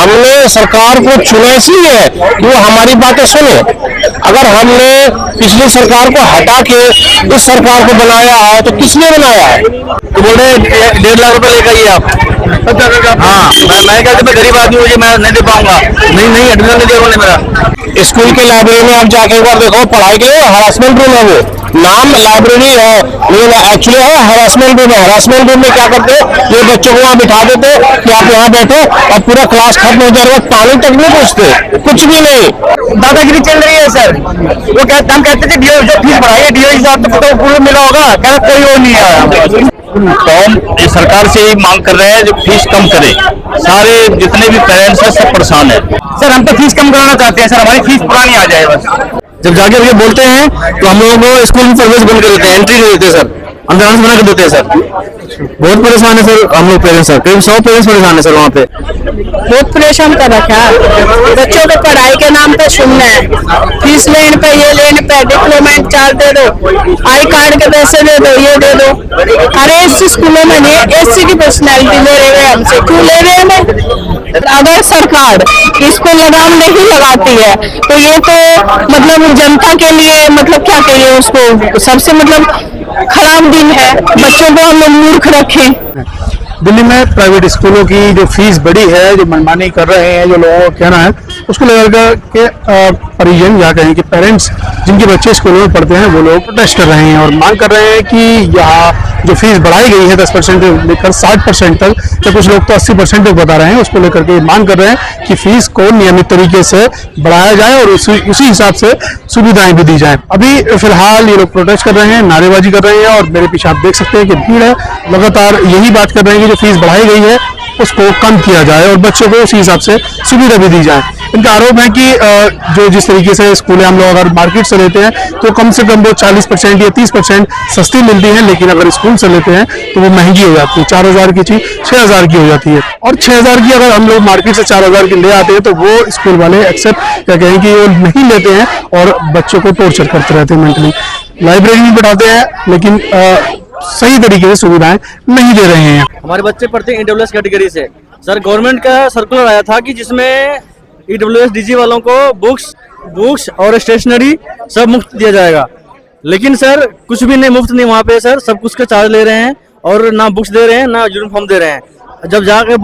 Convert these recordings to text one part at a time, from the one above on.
हमने सरकार को चुना इसलिए कि वो हमारी बातें सुने। अगर हमने पिछली सरकार को हटा के इस सरकार को बनाया है तो किसने बनाया है? तो बोल रहे 1.5 लाख रुपए लेकर आइए आप। हाँ, मैं कहता मैं गरीब आदमी हूँ, मैं नहीं दे पाऊंगा। नहीं एडमिशन नहीं दिया उन्होंने मेरा। स्कूल के लाइब्रेरी में आप जाके एक बार देखो, पढ़ाई के लिए हरासमेंट रूम है, वो नाम लाइब्रेरी है लेकिन एक्चुअली है हरासमेंट रूम है। हरासमेंट रूम में क्या करते हैं, ये बच्चों को वहाँ बिठा देते कि आप यहाँ बैठो और पूरा क्लास खत्म हो जाएगा, पानी तक नहीं पूछते, कुछ भी नहीं। दादागिरी चल रही है सर। वो हम कहते थे डीओ जो फीस बढ़ाई है डीओ हिसाब तो पूरा मिला होगा, क्या कोई वो नहीं आया। तो हम इस सरकार से ही मांग कर रहे हैं जो फीस कम करे। सारे जितने भी पेरेंट्स हैं सब परेशान है सर। हम तो फीस कम कराना चाहते हैं सर, हमारी फीस पुरानी आ जाए बस। जब जाके ये बोलते हैं तो हम लोगों को स्कूल में प्रवेश बंद कर देते हैं, एंट्री नहीं देते सर, अंदर आने से मना कर देते हैं सर। बहुत परेशान है सर हम लोग पेरेंट्स सर, करीब 100 पेरेंट्स परेशान है सर वहाँ पे। बहुत परेशान कर रखा है बच्चों को, पढ़ाई के नाम पे सुनना है, फीस लेने पे ये लेने पे डिप्लोमेंट चार्ज दे दो, आई कार्ड के पैसे दे दो, ये दे दो। अरे एससी स्कूलों में नहीं, एससी की पर्सनैलिटी ले रहे हैं हमसे, क्यों ले रहे हैं हमें? अगर सरकार इसको लगाम नहीं लगाती है तो ये तो मतलब जनता के लिए मतलब क्या कहिए उसको, सबसे मतलब खराब दिन है। बच्चों को हम लोग मूर्ख रखें। दिल्ली में प्राइवेट स्कूलों की जो फीस बढ़ी है, जो मनमानी कर रहे हैं, जो लोगों का कहना है, उसको लेकर के परिजन या कहें कि पेरेंट्स जिनके बच्चे स्कूलों में पढ़ते हैं वो लोग प्रोटेस्ट कर रहे हैं और मांग कर रहे हैं कि यहाँ जो फीस बढ़ाई गई है 10% से लेकर 60% तक, तो कुछ लोग तो 80% तक बता रहे हैं, उसको लेकर के मांग कर रहे हैं कि फीस को नियमित तरीके से बढ़ाया जाए और उसी हिसाब से सुविधाएं भी दी जाए। अभी फिलहाल ये लोग प्रोटेस्ट कर रहे हैं, नारेबाजी कर रहे हैं और मेरे पीछे आप देख सकते हैं कि भीड़ है। लगातार यही बात कर रहे हैं कि जो फीस बढ़ाई गई है उसको कम किया जाए और बच्चों को उसी हिसाब से सुविधा भी दी जाए। इनका आरोप है कि जो जिस तरीके से स्कूलें हम लोग अगर मार्केट से लेते हैं तो कम से कम वो 40% या 30% सस्ती मिलती है, लेकिन अगर स्कूल से लेते हैं तो वो महंगी हो जाती है। 4000 की चीज 6000 की हो जाती है और 6000 की अगर हम लोग मार्केट से 4000 की ले आते हैं तो वो स्कूल वाले एक्सेप्ट क्या कहें कि वो नहीं लेते हैं और बच्चों को टॉर्चर करते रहते हैं मेंटली। लाइब्रेरी में बैठाते हैं लेकिन सही तरीके से सुविधाएं नहीं दे रहे हैं। हमारे बच्चे पढ़ते हैं ईडब्ल्यूएस कैटेगरी से सर। गवर्नमेंट का सर्कुलर आया था कि जिसमें ईडब्ल्यूएस डीजी वालों को बुक्स और स्टेशनरी सब मुफ्त दिया जाएगा, लेकिन सर कुछ भी नहीं मुफ्त नहीं वहाँ पे सर, सब कुछ का चार्ज ले रहे हैं और ना बुक्स दे रहे हैं ना यूनिफॉर्म दे रहे हैं। जब जाकर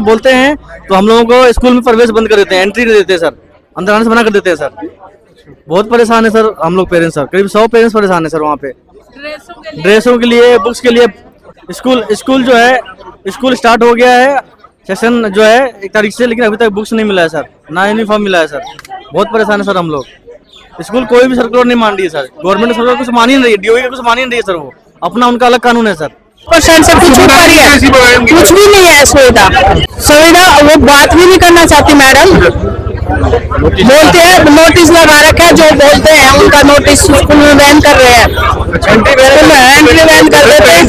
बोलते हैं तो हम लोगों को स्कूल में प्रवेश बंद कर देते हैं, एंट्री नहीं देते सर, अंदर आने से मना कर देते हैं सर। बहुत परेशान है सर हम लोग पेरेंट्स सर, करीब 100 पेरेंट्स परेशान है सर वहाँ पे। ड्रेसों के लिए, बुक्स के लिए। स्कूल जो है, स्कूल स्टार्ट हो गया है सेशन जो है 1 तारीख से, लेकिन अभी तक बुक्स नहीं मिला है सर, ना यूनिफॉर्म मिला है सर। बहुत परेशान है सर हम लोग। स्कूल कोई भी सर्कुलर नहीं मान रही है सर, गवर्नमेंट सर्कुलर कुछ मान ही नहीं रही है, डीओई का कुछ मान ही नहीं रही है सर, वो अपना उनका अलग कानून है सर। % से कुछ ऊपर ही है, कुछ भी नहीं है सुविधा। वो बात भी नहीं करना चाहती मैडम, बोलते हैं नोटिस लगा रखा है, जो बोलते हैं उनका नोटिस स्कूल में बैन कर रहे हैं, एंट्री बैन कर देते हैं।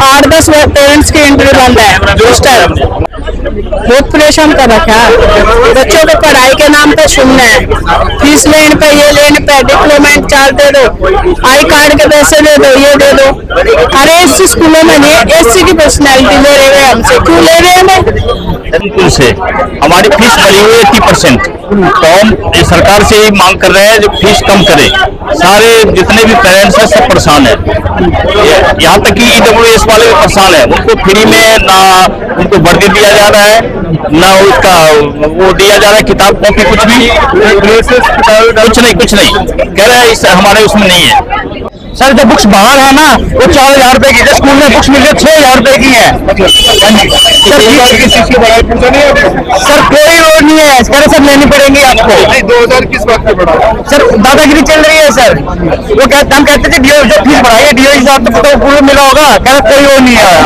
8-10 पेरेंट्स की एंट्री बंद है उस टाइम। बहुत परेशान कर रखा है बच्चों को, पढ़ाई के नाम पे सुनना है, फीस लेने पे ये लेने पे डिप्लोमेंट चार्ज दे दो, आई कार्ड के पैसे दे दो, ये दे दो। अरे एससी स्कूलों में नहीं, एससी की पर्सनैलिटी ले रहे हैं हमसे, क्यों ले रहे हैं हमें? से हमारी फीस बढ़ी हुई है 80%, तो हम इस सरकार से ही मांग कर रहे हैं जो फीस कम करे। सारे जितने भी पेरेंट्स हैं सब परेशान है, यहाँ तक कि ईडब्ल्यूएस वाले भी परेशान है। उनको फ्री में ना उनको वर्दी दिया जा रहा है, ना उसका वो दिया जा रहा है किताब कॉपी, कुछ नहीं कह रहे हैं, हमारे उसमें नहीं है सर। जो बुक्स बाहर है ना वो 4000 रुपए की, स्कूल में बुक्स मिल रही है 6000 रुपए की है सर। कोई और नहीं है, कह रहे सब लेनी पड़ेंगी आपको। 2000 किस बात पे बढ़ा सर? दादागिरी चल रही है सर। वो हम कहते थे डीओ जो फीस बढ़ाई है डीओ हिसाब तो पूरा मिला होगा, कह रहे कोई और नहीं आया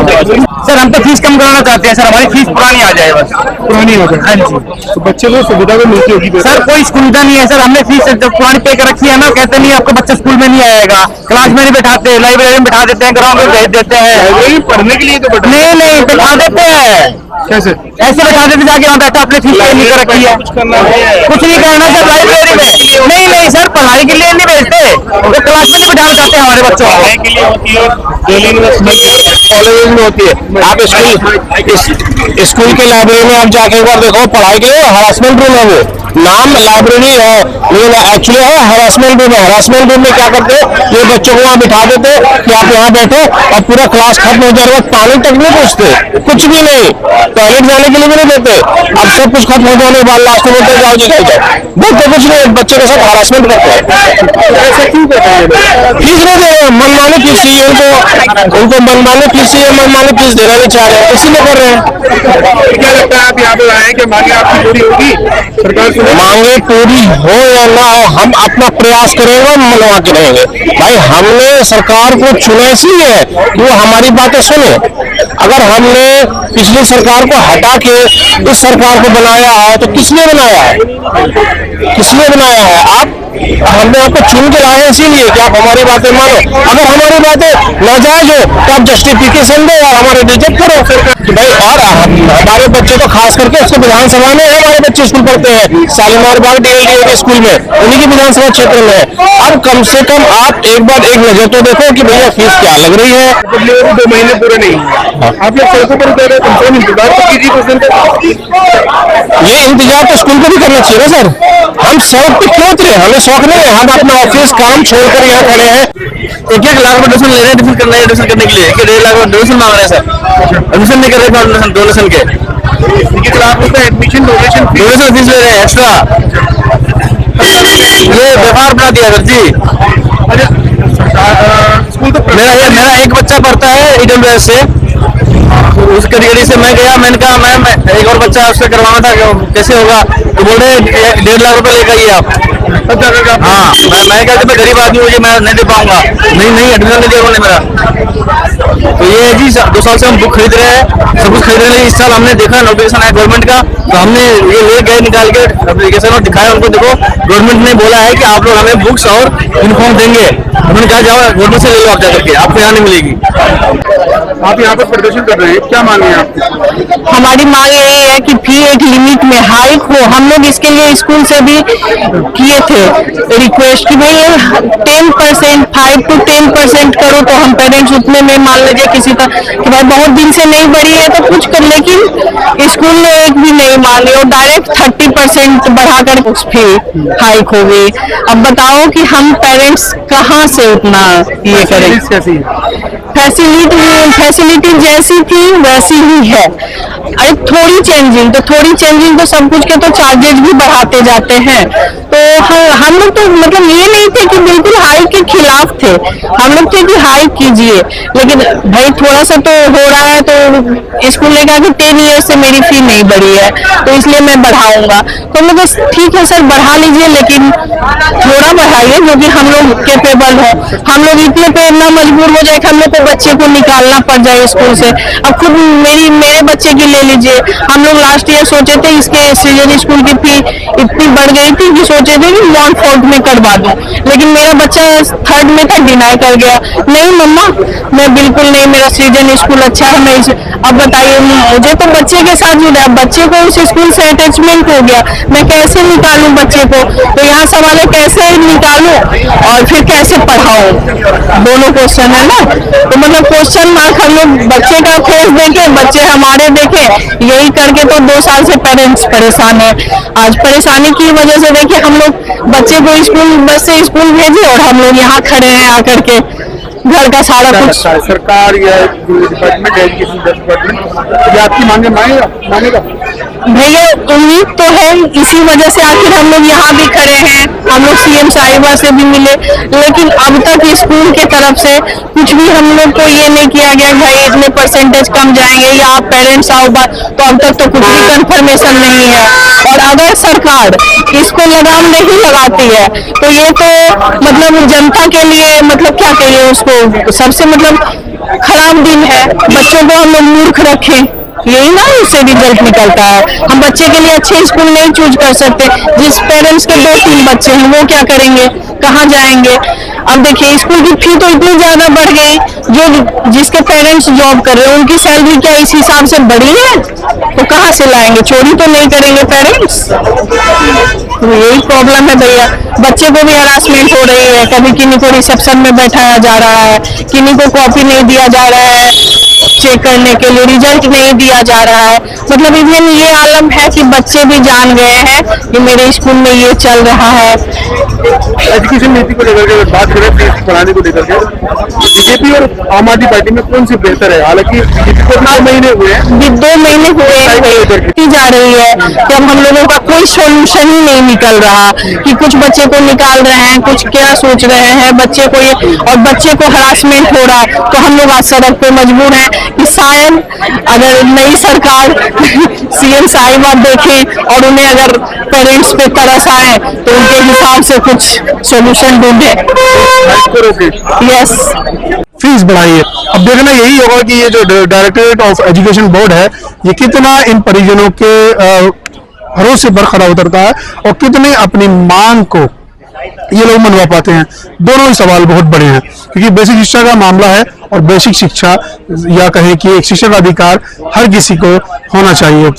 सर। हम तो फीस कम कराना चाहते हैं सर, हमारी फीस पुरानी आ जाए बस, पुरानी हो गई। हाँ जी, तो बच्चे को सुविधा भी मिलती होगी सर? कोई सुविधा नहीं है सर, हमने फीस जब पुरानी पे कर रखी है ना, कहते नहीं आपका बच्चा स्कूल में नहीं आएगा, क्लास में नहीं बैठाते, लाइब्रेरी में बैठा देते हैं, ग्राउंड में भेज देते हैं। पढ़ने के लिए तो नहीं बैठा देते हैं, कैसे? ऐसे बैठा देते जाके वहाँ बैठा अपने फीस नहीं कर रखी है, कुछ नहीं करना सर लाइब्रेरी में। नहीं नहीं सर, पढ़ाई के लिए नहीं भेजते, वो क्लासेस में डाल करते हैं हमारे बच्चों को। पढ़ाई के लिए होती है, डेली यूनिवर्सिटी कॉलेज में होती है। आप स्कूल के लाइब्रेरी में आप जाके एक बार देखो, पढ़ाई के लिए हरासमेंट रूम है, वो नाम लाइब्रेरी है लेकिन एक्चुअली है हरासमेंट रूम है। हरासमेंट रूम में क्या करते हैं, ये बच्चों को वहाँ बिठा देते कि आप यहाँ बैठो और पूरा क्लास खत्म हो जाने के बाद पानी तक नहीं पूछते, कुछ भी नहीं, टॉयलेट जाने के लिए भी नहीं देते। अब सब कुछ खत्म हो जाने के बाद लास्ट में बोलते जाओ जी जाओ, बोलते कुछ नहीं, बच्चे के साथ हरासमेंट करते हैं। ऐसा क्यों करते हैं? फीस नहीं दे रहे, मनमानी फीस चाहिए उनको मनमानी फीस चाहिए, मनमानी फीस देना नहीं चाह रहे, इसीलिए कर रहे हैं। क्या लगता है आप यहाँ पे आए कि मांगे आपकी पूरी होगी? सरकार से मांगे पूरी हो या ना हो, हम अपना प्रयास करेंगे, हम मनवा के रहेंगे। भाई हमने सरकार को चुना इसलिए है कि वो हमारी बातें सुने। अगर हमने पिछली सरकार को हटा के इस सरकार को बनाया है तो किस लिए बनाया है, किस लिए बनाया है? आप हमने आपको चुन के लाए इसीलिए कि आप हमारी बातें मानो। अगर हमारी बातें नाजायज हो तो आप जस्टिफिकेशन दो और हमारे रिजेक्ट करो कि भाई। और हमारे बच्चे तो खास करके उसके विधानसभा में हमारे बच्चे स्कूल पढ़ते हैं, शालीमार बाग DLD स्कूल में, उन्हीं के विधानसभा क्षेत्र में है। अब कम से कम आप एक बार एक नजर तो देखो कि भैया फीस क्या लग रही है। 2 महीने पूरे नहीं, आप लोग सड़कों पर उतर रहे, कम से कम इंतजार तो कीजिए कुछ दिन तक। ये इंतजार तो स्कूल को भी करना चाहिए ना सर। हम सड़क पे क्यों उतरे, हमें शौक नहीं है, हम अपना ऑफिस काम छोड़कर यहाँ खड़े हैं। 1-1 लाख रुपए डोनेशन ले रहे हैं एडमिशन करना है, एडमिशन करने के लिए 1.5 लाख रुपए डोनेशन मांग रहे हैं सर। एडमिशन नहीं कर रहे, डोनेशन के 1 लाख रुपए एडमिशन डोनेशन फीस ले रहे हैं एक्स्ट्रा। ये व्यापार बना दिया सर जी। स्कूल तो मेरा एक बच्चा पढ़ता है EWS से, उस कैटेगरी से मैं गया, मैंने कहा मैं एक और बच्चा उससे करवाना था, कैसे होगा? तो बोल रहे 1.5 लाख रुपए लेकर आइए आप। हाँ, मैं कहते मैं गरीब आदमी हूँ, मैं नहीं दे पाऊंगा। नहीं एडमिशन नहीं दिया उन्होंने मेरा। तो ये है जी, 2 साल से हम बुक खरीद रहे हैं, सब कुछ खरीद रहे हैं। इस साल हमने देखा नोटिफिकेशन आया गवर्नमेंट का, तो हमने ये ले गए निकाल के एप्लीकेशन और दिखाया उनको, देखो गवर्नमेंट ने बोला है कि आप लोग हमें बुक्स और यूनिफॉर्म देंगे। हमने कहा जाओ गवर्नमेंट से ले लो आप जाकर के, आपको यहाँ नहीं मिलेगी। आप यहाँ पर प्रदर्शन कर रहे हैं, क्या मांग है आप? हमारी मांग यही है कि फी एक लिमिट में हाइक हो। हम लोग इसके लिए स्कूल से भी किए थे रिक्वेस्ट कि भाई 10%, 5 to 10% करो, तो हम पेरेंट्स उतने में मान लीजिए किसी का कि भाई बहुत दिन से नहीं बढ़ी है तो कुछ कर, लेकिन स्कूल ने एक भी नहीं मानी और डायरेक्ट 30% बढ़ाकर फी हाइक हो गई। अब बताओ कि हम पेरेंट्स कहाँ से उतना ये करें? फैसिलिटी जैसी थी वैसी ही है। अरे थोड़ी चेंजिंग तो सब कुछ के तो चार्जेस भी बढ़ाते जाते हैं। तो हम लोग तो मतलब ये नहीं थे कि बिल्कुल हाइक के खिलाफ थे, हम लोग थे कि हाइक कीजिए, लेकिन भाई थोड़ा सा तो हो रहा है तो स्कूल ने कहा कि 10 ईयर्स से मेरी फी नहीं बढ़ी है तो इसलिए मैं बढ़ाऊंगा। तो हम लोग ठीक है सर बढ़ा लीजिए, लेकिन थोड़ा बढ़ाइए क्योंकि हम लोग कैपेबल हो। हम लोग इतने पे इतना मजबूर हो जाए कि हम लोग को बच्चे को निकालना पड़ जाए स्कूल से। अब खुद मेरे बच्चे की ले लीजिए, हम लोग लास्ट ईयर सोचे थे इसके सीजन स्कूल की फी इतनी बढ़ गई थी कि सोचे थे कि मॉन्टफोर्ट में करवा दूं, लेकिन मेरा बच्चा 3rd में था, डिनाई कर गया। नहीं मम्मा मैं बिल्कुल नहीं, मेरा सीजन स्कूल अच्छा है, मैं अब बताइए मुझे तो बच्चे के साथ जुड़ा है, बच्चे को उस स्कूल से अटैचमेंट हो गया, मैं कैसे निकालूं बच्चे को? तो यहाँ सवाल है कैसे निकालूं और फिर कैसे पढ़ाऊं, दोनों क्वेश्चन है ना। तो मतलब क्वेश्चन मार्क हम लोग बच्चे का फेस देखे, बच्चे हमारे देखे, यही करके तो 2 साल से पेरेंट्स परेशान है। आज परेशानी की वजह से देखिए हम लोग बच्चे को स्कूल बस से स्कूल भेजे और हम लोग यहाँ खड़े हैं आकर के, घर का सारा कुछ। सरकार या डिपार्टमेंट एजुकेशन डिपार्टमेंट या आपकी मानेगा? भैया उम्मीद तो है, इसी वजह से आखिर हम लोग यहाँ भी खड़े हैं। हम लोग CM साहिबा से भी मिले, लेकिन अब तक स्कूल के तरफ से कुछ भी हम लोग को ये नहीं किया गया भाई इतने परसेंटेज कम जाएंगे या आप पेरेंट्स आओ बात, तो अब तक तो कुछ भी कंफर्मेशन नहीं है। और अगर सरकार इसको लगाम नहीं लगाती है तो ये तो मतलब जनता के लिए मतलब क्या कहिए उसको, सबसे मतलब खराब दिन है। बच्चों को हम लोग मूर्ख रखें, यही ना उससे रिजल्ट निकलता है। हम बच्चे के लिए अच्छे स्कूल नहीं चूज कर सकते, जिस पेरेंट्स के 2-3 बच्चे हैं वो क्या करेंगे, कहाँ जाएंगे? अब देखिए स्कूल की फी तो इतनी ज्यादा बढ़ गई, जो जिसके पेरेंट्स जॉब कर रहे हैं उनकी सैलरी क्या इस हिसाब से बढ़ी है? तो कहाँ से लाएंगे? चोरी तो नहीं करेंगे पेरेंट्स? तो यही प्रॉब्लम है भैया। बच्चे को भी हरासमेंट हो रही है, कभी किन्हीं को रिसेप्शन में बैठाया जा रहा है, किन्हीं को कॉपी नहीं दिया जा रहा है चेक करने के लिए, रिजल्ट नहीं दिया जा रहा है। मतलब इवन ये आलम है कि बच्चे भी जान गए हैं कि मेरे स्कूल में ये चल रहा है। एजुकेशन नीति को लेकर के बात करें, फीस बढ़ाने को लेकर के बीजेपी और आम आदमी पार्टी में कौन सी बेहतर है? हालांकि 2 महीने हुए हैं, 2 महीने हुए हैं जा रही है कि अब हम लोगों का कोई सॉल्यूशन ही नहीं निकल रहा, कि कुछ बच्चे को निकाल रहे हैं, कुछ क्या सोच रहे हैं बच्चे को और बच्चे को हरासमेंट हो रहा है। तो हम लोग आज सड़क पे मजबूर हैं कि शायद अगर नई सरकार सीएम साहिबा देखें और उन्हें अगर पेरेंट्स पे तरस आए तो उनके हिसाब से कुछ सॉल्यूशन ढूंढे। यस, फीस बढ़ाई है। अब देखना यही होगा कि ये जो डायरेक्टरेट ऑफ एजुकेशन बोर्ड है ये कितना इन परिजनों के भरोसे पर खरा उतरता है और कितने अपनी मांग को ये लोग मनवा पाते हैं। दोनों ही सवाल बहुत बड़े हैं, क्योंकि बेसिक शिक्षा का मामला है और बेसिक शिक्षा या कहें कि एक शिक्षा का अधिकार हर किसी को होना चाहिए।